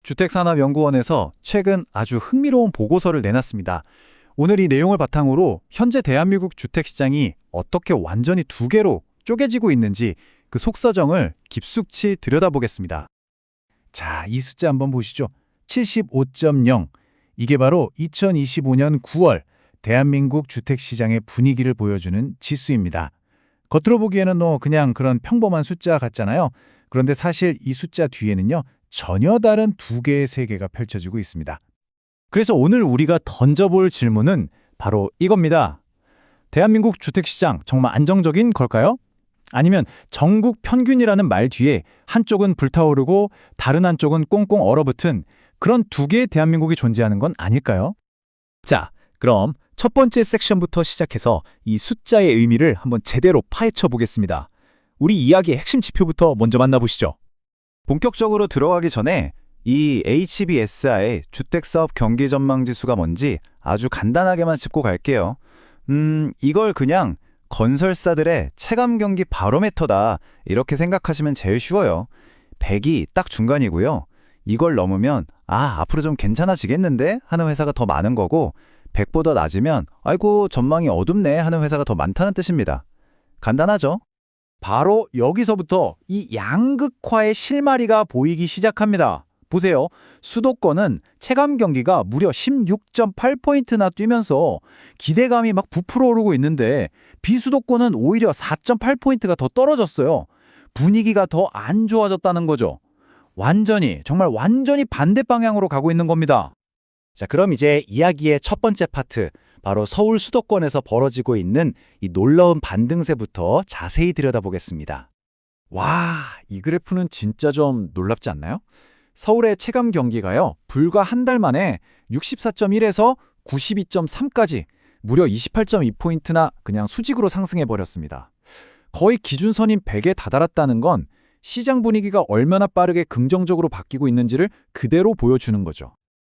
주택산업연구원에서 최근 아주 흥미로운 보고서를 내놨습니다. 오늘 이 내용을 바탕으로 현재 대한민국 주택시장이 어떻게 완전히 두 개로 쪼개지고 있는지 그 속사정을 깊숙이 들여다보겠습니다. 자, 이 숫자 한번 보시죠. 75.0. 이게 바로 2025년 9월 대한민국 주택시장의 분위기를 보여주는 지수입니다. 겉으로 보기에는 그냥 그런 평범한 숫자 같잖아요. 그런데 사실 이 숫자 뒤에는요, 전혀 다른 두 개의 세계가 펼쳐지고 있습니다. 그래서 오늘 우리가 던져볼 질문은 바로 이겁니다. 대한민국 주택시장 정말 안정적인 걸까요? 아니면 전국 평균이라는 말 뒤에 한쪽은 불타오르고 다른 한쪽은 꽁꽁 얼어붙은 그런 두 개의 대한민국이 존재하는 건 아닐까요? 자, 그럼 첫 번째 섹션부터 시작해서 이 숫자의 의미를 한번 제대로 파헤쳐 보겠습니다. 우리 이야기의 핵심 지표부터 먼저 만나보시죠. 본격적으로 들어가기 전에 이 HBSI의 주택사업 경기 전망 지수가 뭔지 아주 간단하게만 짚고 갈게요. 이걸 그냥 건설사들의 체감 경기 바로미터다 이렇게 생각하시면 제일 쉬워요. 100이 딱 중간이고요. 이걸 넘으면 앞으로 좀 괜찮아지겠는데 하는 회사가 더 많은 거고 100보다 낮으면 아이고 전망이 어둡네 하는 회사가 더 많다는 뜻입니다. 간단하죠? 바로 여기서부터 이 양극화의 실마리가 보이기 시작합니다. 보세요. 수도권은 체감 경기가 무려 16.8포인트나 뛰면서 기대감이 막 부풀어 오르고 있는데 비수도권은 오히려 4.8포인트가 더 떨어졌어요. 분위기가 더 안 좋아졌다는 거죠. 정말 완전히 반대 방향으로 가고 있는 겁니다. 자, 그럼 이제 이야기의 첫 번째 파트, 바로 서울 수도권에서 벌어지고 있는 이 놀라운 반등세부터 자세히 들여다보겠습니다. 와, 이 그래프는 진짜 좀 놀랍지 않나요? 서울의 체감 경기가요, 불과 한 달 만에 64.1에서 92.3까지 무려 28.2포인트나 그냥 수직으로 상승해버렸습니다. 거의 기준선인 100에 다다랐다는 건 시장 분위기가 얼마나 빠르게 긍정적으로 바뀌고 있는지를 그대로 보여주는 거죠.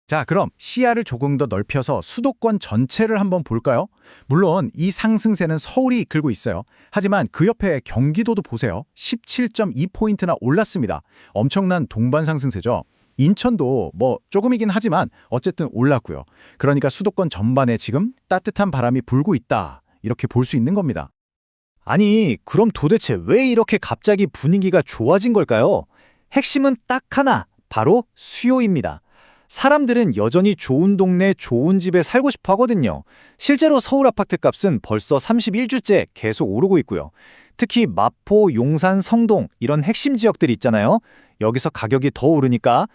자, 그럼 시야를 조금 더 넓혀서 수도권 전체를 한번 볼까요? 물론 이 상승세는 서울이 이끌고 있어요. 하지만 그 옆에 경기도도 보세요. 17.2포인트나 올랐습니다. 엄청난 동반 상승세죠. 인천도 조금이긴 하지만 어쨌든 올랐고요. 그러니까 수도권 전반에 지금 따뜻한 바람이 불고 있다. 이렇게 볼 수 있는 겁니다. 아니, 그럼 도대체 왜 이렇게 갑자기 분위기가 좋아진 걸까요? 핵심은 딱 하나, 바로 수요입니다. 사람들은 여전히 좋은 동네, 좋은 집에 살고 싶어 하거든요. 실제로 서울 아파트 값은 벌써 31주째 계속 오르고 있고요. 특히 마포, 용산, 성동 이런 핵심 지역들 있잖아요. 여기서 가격이 더 오르니까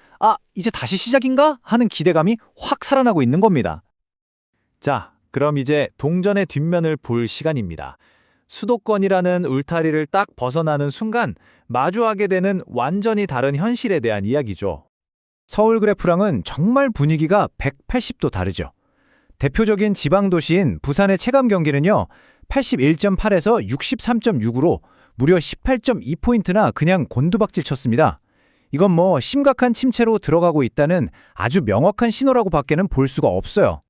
이제 다시 시작인가? 하는 기대감이 확 살아나고 있는 겁니다. 자, 그럼 이제 동전의 뒷면을 볼 시간입니다. 수도권이라는 울타리를 딱 벗어나는 순간 마주하게 되는 완전히 다른 현실에 대한 이야기죠. 서울 그래프랑은 정말 분위기가 180도 다르죠. 대표적인 지방도시인 부산의 체감 경기는요, 81.8에서 63.6으로 무려 18.2포인트나 그냥 곤두박질 쳤습니다. 이건 심각한 침체로 들어가고 있다는 아주 명확한 신호라고 밖에는 볼 수가 없어요.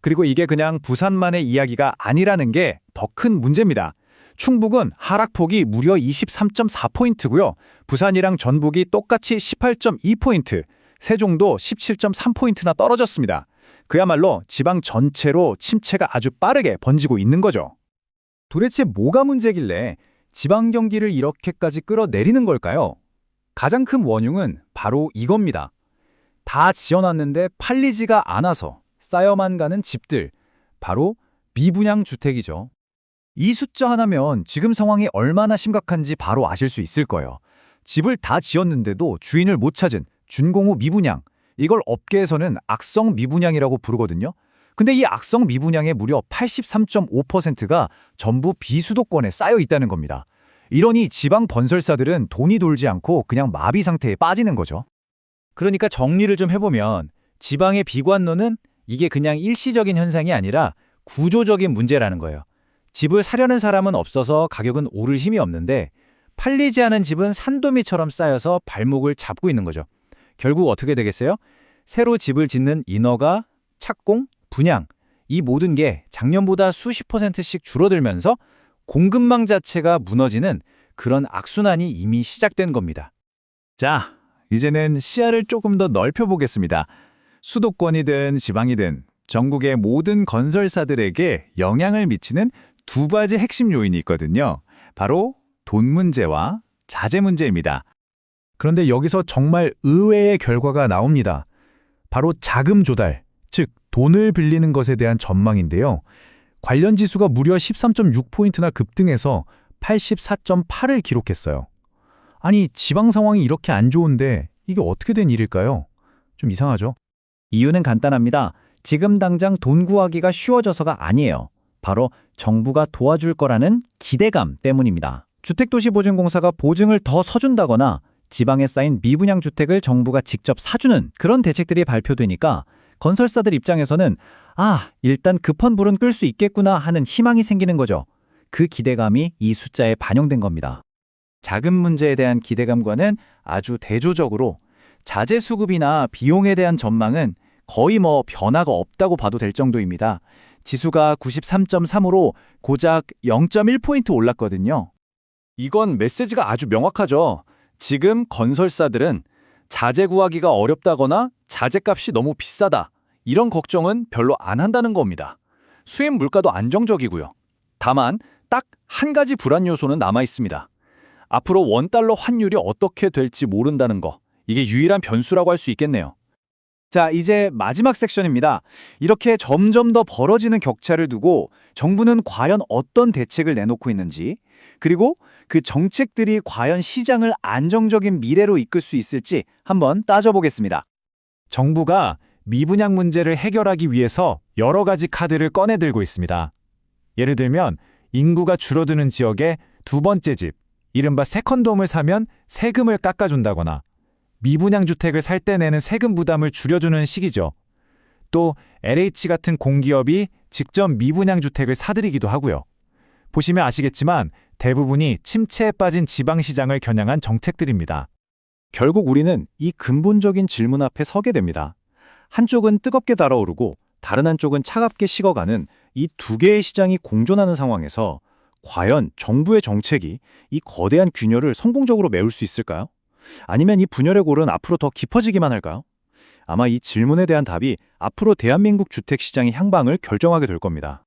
그리고 이게 그냥 부산만의 이야기가 아니라는 게 더 큰 문제입니다. 충북은 하락폭이 무려 23.4포인트고요. 부산이랑 전북이 똑같이 18.2포인트, 세종도 17.3포인트나 떨어졌습니다. 그야말로 지방 전체로 침체가 아주 빠르게 번지고 있는 거죠. 도대체 뭐가 문제길래 지방 경기를 이렇게까지 끌어내리는 걸까요? 가장 큰 원흉은 바로 이겁니다. 다 지어놨는데 팔리지가 않아서 쌓여만 가는 집들, 바로 미분양 주택이죠. 이 숫자 하나면 지금 상황이 얼마나 심각한지 바로 아실 수 있을 거예요. 집을 다 지었는데도 주인을 못 찾은 준공후 미분양, 이걸 업계에서는 악성 미분양이라고 부르거든요. 근데 이 악성 미분양의 무려 83.5%가 전부 비수도권에 쌓여 있다는 겁니다. 이러니 지방 건설사들은 돈이 돌지 않고 그냥 마비 상태에 빠지는 거죠. 그러니까 정리를 좀 해보면 지방의 비관론은 이게 그냥 일시적인 현상이 아니라 구조적인 문제라는 거예요. 집을 사려는 사람은 없어서 가격은 오를 힘이 없는데 팔리지 않은 집은 산더미처럼 쌓여서 발목을 잡고 있는 거죠. 결국 어떻게 되겠어요? 새로 집을 짓는 인허가, 착공, 분양, 이 모든 게 작년보다 수십 %씩 줄어들면서 공급망 자체가 무너지는 그런 악순환이 이미 시작된 겁니다. 자, 이제는 시야를 조금 더 넓혀보겠습니다. 수도권이든 지방이든 전국의 모든 건설사들에게 영향을 미치는 두 가지 핵심 요인이 있거든요. 바로 돈 문제와 자재 문제입니다. 그런데 여기서 정말 의외의 결과가 나옵니다. 바로 자금 조달, 즉 돈을 빌리는 것에 대한 전망인데요. 관련 지수가 무려 13.6포인트나 급등해서 84.8을 기록했어요. 아니, 지방 상황이 이렇게 안 좋은데 이게 어떻게 된 일일까요? 좀 이상하죠? 이유는 간단합니다. 지금 당장 돈 구하기가 쉬워져서가 아니에요. 바로 정부가 도와줄 거라는 기대감 때문입니다. 주택도시보증공사가 보증을 더 서준다거나 지방에 쌓인 미분양 주택을 정부가 직접 사주는 그런 대책들이 발표되니까 건설사들 입장에서는 일단 급한 불은 끌 수 있겠구나 하는 희망이 생기는 거죠. 그 기대감이 이 숫자에 반영된 겁니다. 자금 문제에 대한 기대감과는 아주 대조적으로 자재 수급이나 비용에 대한 전망은 거의 변화가 없다고 봐도 될 정도입니다. 지수가 93.3으로 고작 0.1포인트 올랐거든요. 이건 메시지가 아주 명확하죠. 지금 건설사들은 자재 구하기가 어렵다거나 자재값이 너무 비싸다, 이런 걱정은 별로 안 한다는 겁니다. 수입 물가도 안정적이고요. 다만 딱 한 가지 불안 요소는 남아 있습니다. 앞으로 원달러 환율이 어떻게 될지 모른다는 거, 이게 유일한 변수라고 할 수 있겠네요. 자, 이제 마지막 섹션입니다. 이렇게 점점 더 벌어지는 격차를 두고 정부는 과연 어떤 대책을 내놓고 있는지, 그리고 그 정책들이 과연 시장을 안정적인 미래로 이끌 수 있을지 한번 따져보겠습니다. 정부가 미분양 문제를 해결하기 위해서 여러 가지 카드를 꺼내들고 있습니다. 예를 들면 인구가 줄어드는 지역에 두 번째 집, 이른바 세컨드홈을 사면 세금을 깎아준다거나 미분양 주택을 살 때 내는 세금 부담을 줄여주는 식이죠. 또 LH 같은 공기업이 직접 미분양 주택을 사들이기도 하고요. 보시면 아시겠지만 대부분이 침체에 빠진 지방시장을 겨냥한 정책들입니다. 결국 우리는 이 근본적인 질문 앞에 서게 됩니다. 한쪽은 뜨겁게 달아오르고 다른 한쪽은 차갑게 식어가는 이 두 개의 시장이 공존하는 상황에서 과연 정부의 정책이 이 거대한 균열을 성공적으로 메울 수 있을까요? 아니면 이 분열의 골은 앞으로 더 깊어지기만 할까요? 아마 이 질문에 대한 답이 앞으로 대한민국 주택시장의 향방을 결정하게 될 겁니다.